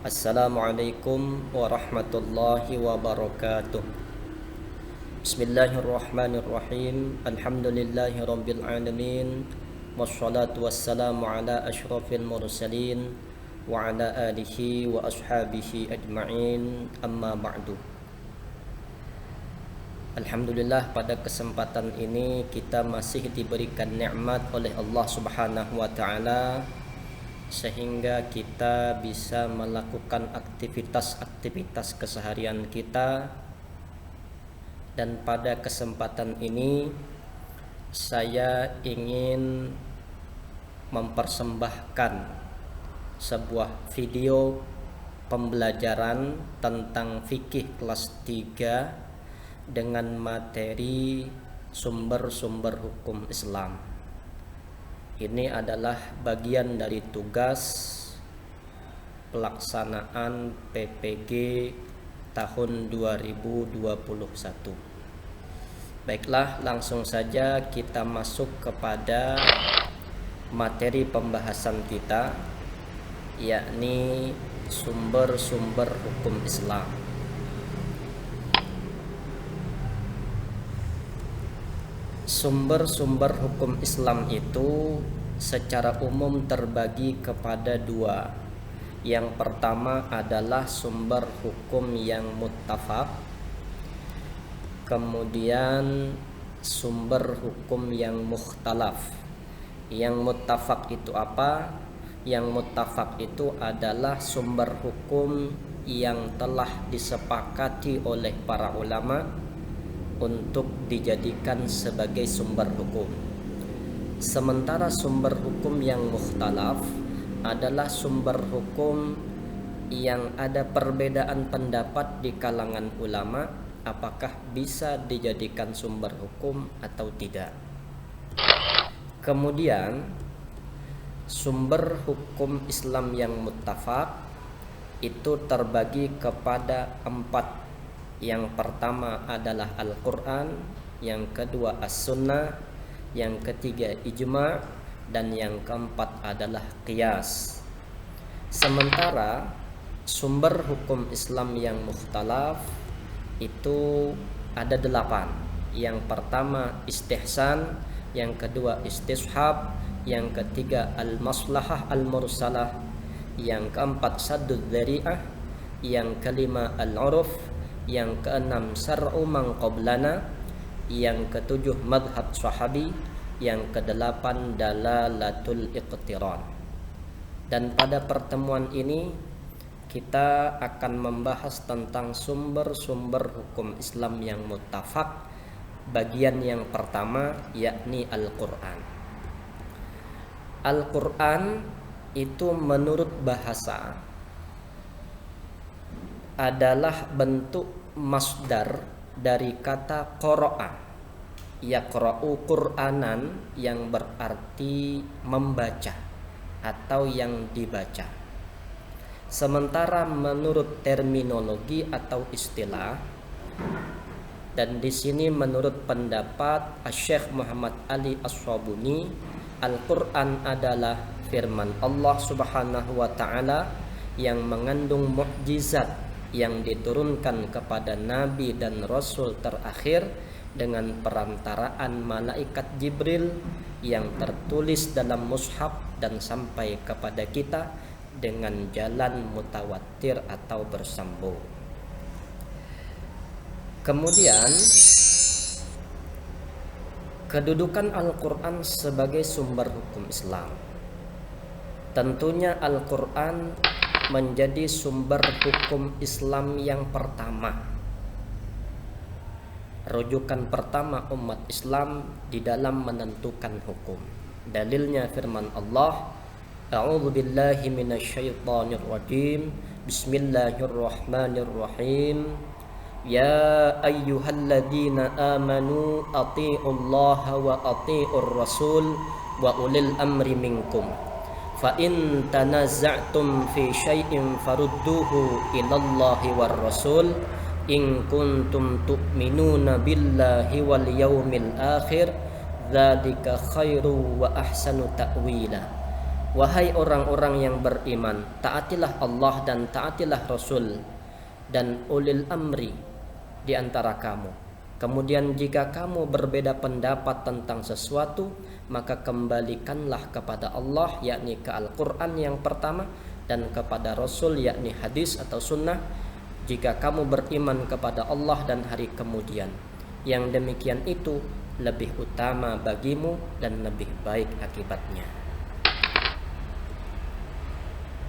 Assalamualaikum warahmatullahi wabarakatuh. Bismillahirrahmanirrahim. Alhamdulillahi rabbil alamin. Wassalatu wassalamu ala asyrafil mursalin wa ala alihi wa ashabihi ajma'in. Amma ba'du. Alhamdulillah, pada kesempatan ini kita masih diberikan nikmat oleh Allah Subhanahu wa taala sehingga kita bisa melakukan aktivitas-aktivitas keseharian kita. Dan pada kesempatan ini saya ingin mempersembahkan sebuah video pembelajaran tentang fikih kelas 3 dengan materi sumber-sumber hukum Islam. Ini adalah bagian dari tugas pelaksanaan PPG tahun 2021. Baiklah, langsung saja kita masuk kepada materi pembahasan kita, yakni sumber-sumber hukum Islam. Sumber-sumber hukum Islam itu secara umum terbagi kepada dua. Yang pertama adalah sumber hukum yang muttafaq, kemudian sumber hukum yang mukhtalaf. Yang muttafaq itu apa? Yang muttafaq itu adalah sumber hukum yang telah disepakati oleh para ulama untuk dijadikan sebagai sumber hukum. Sementara sumber hukum yang mukhtalaf adalah sumber hukum yang ada perbedaan pendapat di kalangan ulama apakah bisa dijadikan sumber hukum atau tidak. Kemudian sumber hukum Islam yang muttafaq itu terbagi kepada 4. Yang pertama adalah Al-Quran, yang kedua As-Sunnah, yang ketiga Ijma', dan yang keempat adalah Qiyas. Sementara sumber hukum Islam yang mukhtalaf itu ada 8. Yang pertama istihsan, yang kedua istishab, yang ketiga al-maslahah al-mursalah, yang keempat saddud dzari'ah, yang kelima al-uruf, yang keenam syar'u man qablana, yang ketujuh madhab sahabi, yang kedelapan dalalatul iqtiran. Dan pada pertemuan ini kita akan membahas tentang sumber-sumber hukum Islam yang muttafaq. Bagian yang pertama yakni Al-Quran. Al-Quran itu menurut bahasa adalah bentuk masdar dari kata qara'a, yaqra'u Qur'anan, yang berarti membaca atau yang dibaca. Sementara menurut terminologi atau istilah, dan di sini menurut pendapat Syekh Muhammad Ali As-Sabuni, Al-Quran adalah firman Allah Subhanahu wa taala yang mengandung mukjizat yang diturunkan kepada nabi dan rasul terakhir dengan perantaraan malaikat Jibril, yang tertulis dalam mushaf dan sampai kepada kita dengan jalan mutawatir atau bersambung. Kemudian kedudukan Al-Quran sebagai sumber hukum Islam. Tentunya Al-Quran menjadi sumber hukum Islam yang pertama, rujukan pertama umat Islam di dalam menentukan hukum. Dalilnya firman Allah, A'udzu billahi minasyaitonir rajim. Bismillahirrahmanirrahim. Ya ayyuhalladzina amanu athi'ullaha wa athi'ur rasul wa ulil amri minkum. Fa in tanaza'tum fi syai'in farudduhu ilallahi war rasul in kuntum tu'minuna billahi wal yawmil akhir dzalika khairu wa ahsanu ta'wila. wahai orang-orang yang beriman, taatilah Allah dan taatilah Rasul dan ulil amri di antara kamu. Kemudian jika kamu berbeda pendapat tentang sesuatu, maka kembalikanlah kepada Allah, yakni ke Al-Quran yang pertama, dan kepada Rasul, yakni hadis atau sunnah, jika kamu beriman kepada Allah dan hari kemudian. Yang demikian itu lebih utama bagimu dan lebih baik akibatnya.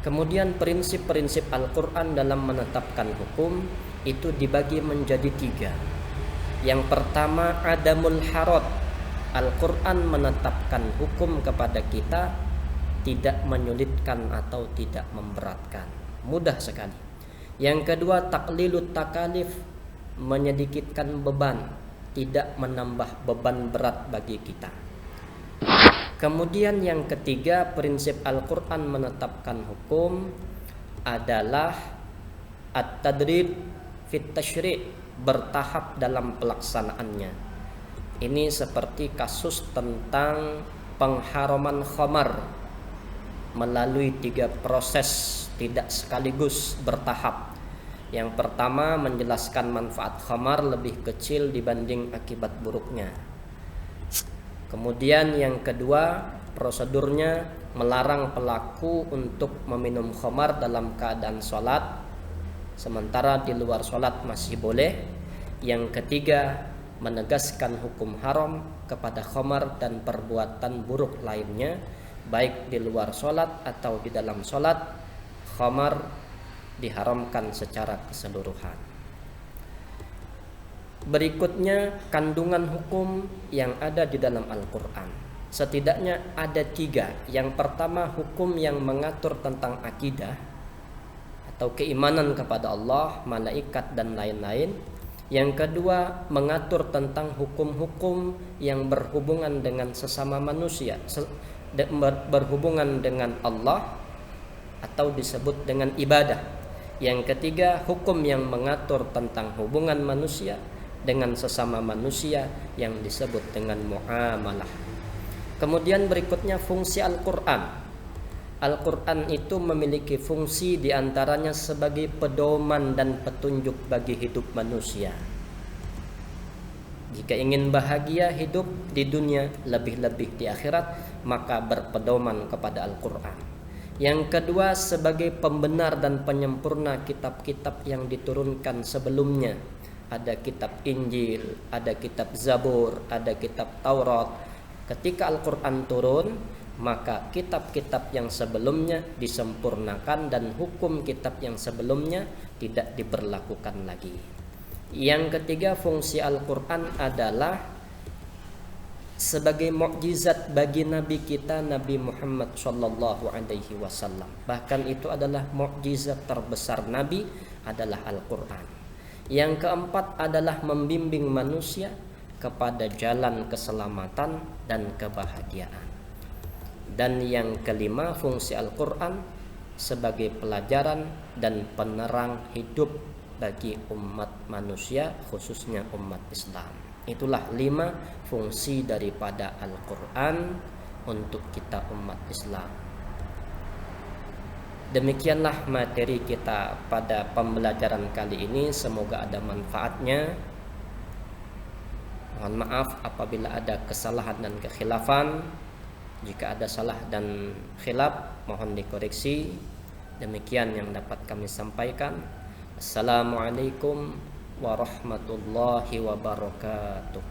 Kemudian prinsip-prinsip Al-Quran dalam menetapkan hukum itu dibagi menjadi 3. Yang pertama, adamul haraj. Al-Quran menetapkan hukum kepada kita tidak menyulitkan atau tidak memberatkan, mudah sekali. Yang kedua, taqlilut takalif, menyedikitkan beban, tidak menambah beban berat bagi kita. Kemudian yang ketiga, prinsip Al-Quran menetapkan hukum adalah at-tadrib fit tasyri', bertahap dalam pelaksanaannya. Ini seperti kasus tentang pengharaman khamar melalui 3 proses, tidak sekaligus, bertahap. Yang pertama, menjelaskan manfaat khamar lebih kecil dibanding akibat buruknya. Kemudian yang kedua, prosedurnya melarang pelaku untuk meminum khamar dalam keadaan sholat, sementara di luar sholat masih boleh. Yang ketiga, menegaskan hukum haram kepada khamar dan perbuatan buruk lainnya, baik di luar sholat atau di dalam sholat. Khamar diharamkan secara keseluruhan. Berikutnya, kandungan hukum yang ada di dalam Al-Quran. Setidaknya ada 3. Yang pertama, hukum yang mengatur tentang akidah atau keimanan kepada Allah, malaikat dan lain-lain. Yang kedua, mengatur tentang hukum-hukum yang berhubungan dengan sesama manusia, berhubungan dengan Allah atau disebut dengan ibadah. Yang ketiga, hukum yang mengatur tentang hubungan manusia dengan sesama manusia yang disebut dengan muamalah. Kemudian berikutnya, fungsi Al-Quran. Al-Quran itu memiliki fungsi diantaranya sebagai pedoman dan petunjuk bagi hidup manusia. Jika ingin bahagia hidup di dunia, lebih-lebih di akhirat, maka berpedoman kepada Al-Quran. Yang kedua, sebagai pembenar dan penyempurna kitab-kitab yang diturunkan sebelumnya. Ada kitab Injil, ada kitab Zabur, ada kitab Taurat. Ketika Al-Quran turun, maka kitab-kitab yang sebelumnya disempurnakan dan hukum kitab yang sebelumnya tidak diberlakukan lagi. Yang ketiga, fungsi Al-Quran adalah sebagai mukjizat bagi Nabi kita, Nabi Muhammad Sallallahu Alaihi Wasallam. Bahkan itu adalah mukjizat terbesar Nabi adalah Al-Quran. Yang keempat adalah membimbing manusia kepada jalan keselamatan dan kebahagiaan. Dan yang kelima, fungsi Al-Quran sebagai pelajaran dan penerang hidup bagi umat manusia, khususnya umat Islam. Itulah 5 fungsi daripada Al-Quran untuk kita umat Islam. Demikianlah materi kita pada pembelajaran kali ini. Semoga ada manfaatnya. Mohon maaf apabila ada kesalahan dan kekhilafan. Jika ada salah dan khilaf, mohon dikoreksi. Demikian yang dapat kami sampaikan. Assalamualaikum warahmatullahi wabarakatuh.